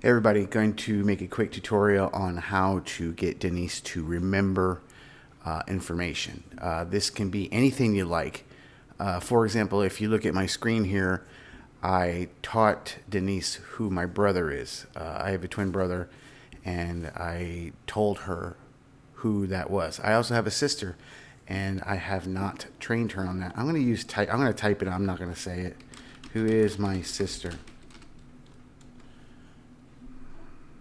Hey everybody, going to make a quick tutorial on how to get Denise to remember information. This can be anything you like. For example, if you look at my screen here, I taught Denise who my brother is. I have a twin brother, and I told her who that was. I also have a sister, and I have not trained her on that. I'm going to use type. I'm going to type it. I'm not going to say it. Who is my sister?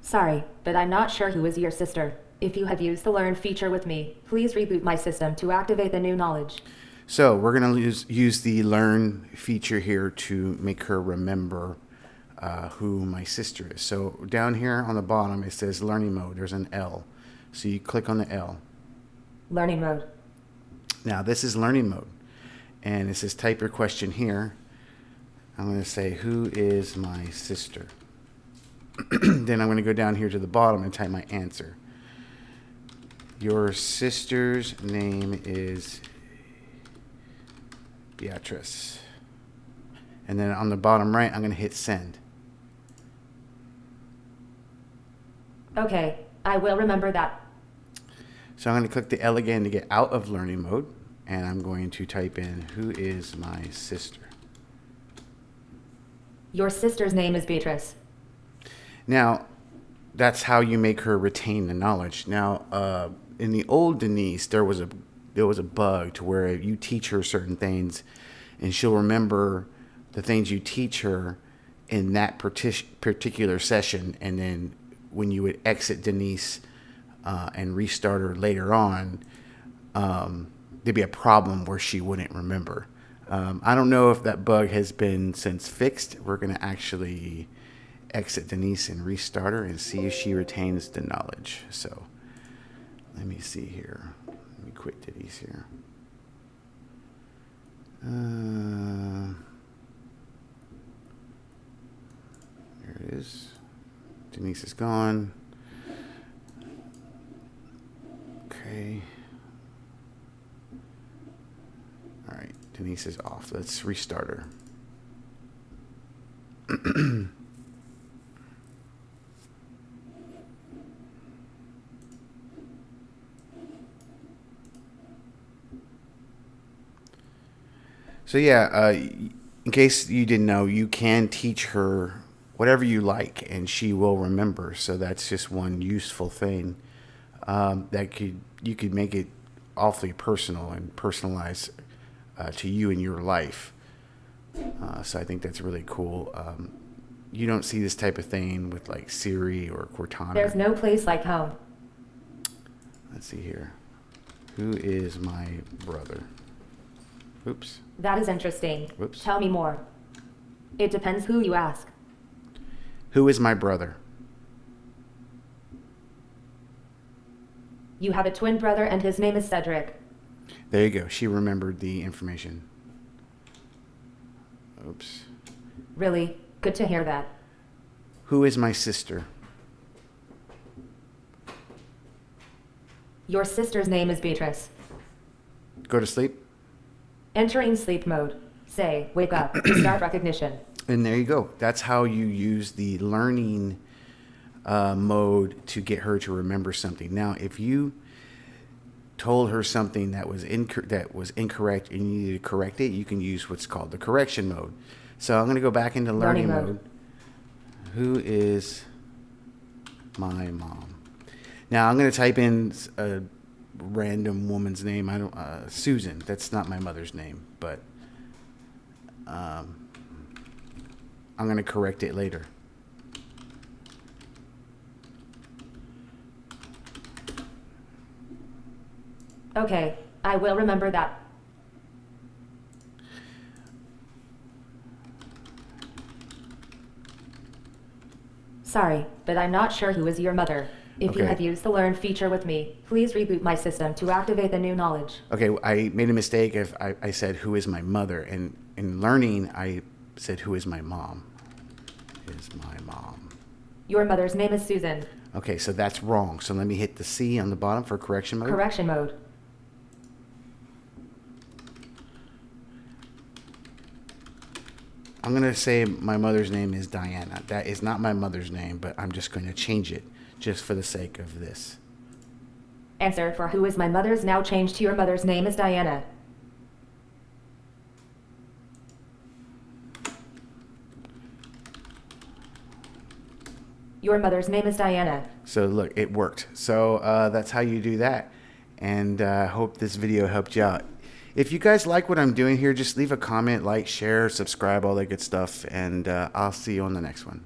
Sorry, but I'm not sure who is your sister. If you have used the Learn feature with me, please reboot my system to activate the new knowledge. So we're going to use the Learn feature here to make her remember who my sister is. So down here on the bottom, it says Learning Mode. There's an L. So you click on the L. Learning mode. Now this is Learning Mode. And it says type your question here. I'm going to say, who is my sister? Then I'm going to go down here to the bottom and type my answer. Your sister's name is Beatrice. And then on the bottom right, I'm going to hit send. Okay, I will remember that. So I'm going to click the L again to get out of learning mode. And I'm going to type in, who is my sister? Your sister's name is Beatrice. Now, that's how you make her retain the knowledge. Now, in the old Denise, there was a bug to where you teach her certain things, and she'll remember the things you teach her in that particular session, and then when you would exit Denise and restart her later on, there'd be a problem where she wouldn't remember. I don't know if that bug has been since fixed. We're going to actually exit Denise and restart her and see if she retains the knowledge. So let me see here. Let me quit Denise here. There it is. Denise is gone. Okay. All right, Denise is off. Let's restart her. So yeah, in case you didn't know, you can teach her whatever you like, and she will remember. So that's just one useful thing you could make it awfully personal and personalized to you in your life. So I think that's really cool. You don't see this type of thing with like Siri or Cortana. There's no place like home. Let's see here. Who is my brother? Oops. That is interesting. Whoops. Tell me more. It depends who you ask. Who is my brother? You have a twin brother and his name is Cedric. There you go. She remembered the information. Oops. Really? Good to hear that. Who is my sister? Your sister's name is Beatrice. Go to sleep. Entering sleep mode. Say, wake up. To start recognition. And there you go. That's how you use the learning mode to get her to remember something. Now, if you told her something that was incorrect and you need to correct it, you can use what's called the correction mode. So I'm going to go back into learning mode. Who is my mom? Now I'm going to type in a random woman's name. Susan. That's not my mother's name, but I'm going to correct it later. Okay, I will remember that. Sorry, but I'm not sure who is your mother. If you have used the Learn feature with me, please reboot my system to activate the new knowledge. Okay, I made a mistake if I said who is my mother, and in learning I said who is my mom. Is my mom. Your mother's name is Susan. Okay, so that's wrong. So let me hit the C on the bottom for correction mode. Correction mode. I'm going to say my mother's name is Diana. That is not my mother's name, but I'm just going to change it just for the sake of this. Answer for who is my mother's now changed to your mother's name is Diana. Your mother's name is Diana. So look, it worked. So that's how you do that. And I hope this video helped you out. If you guys like what I'm doing here, just leave a comment, like, share, subscribe, all that good stuff. And I'll see you on the next one.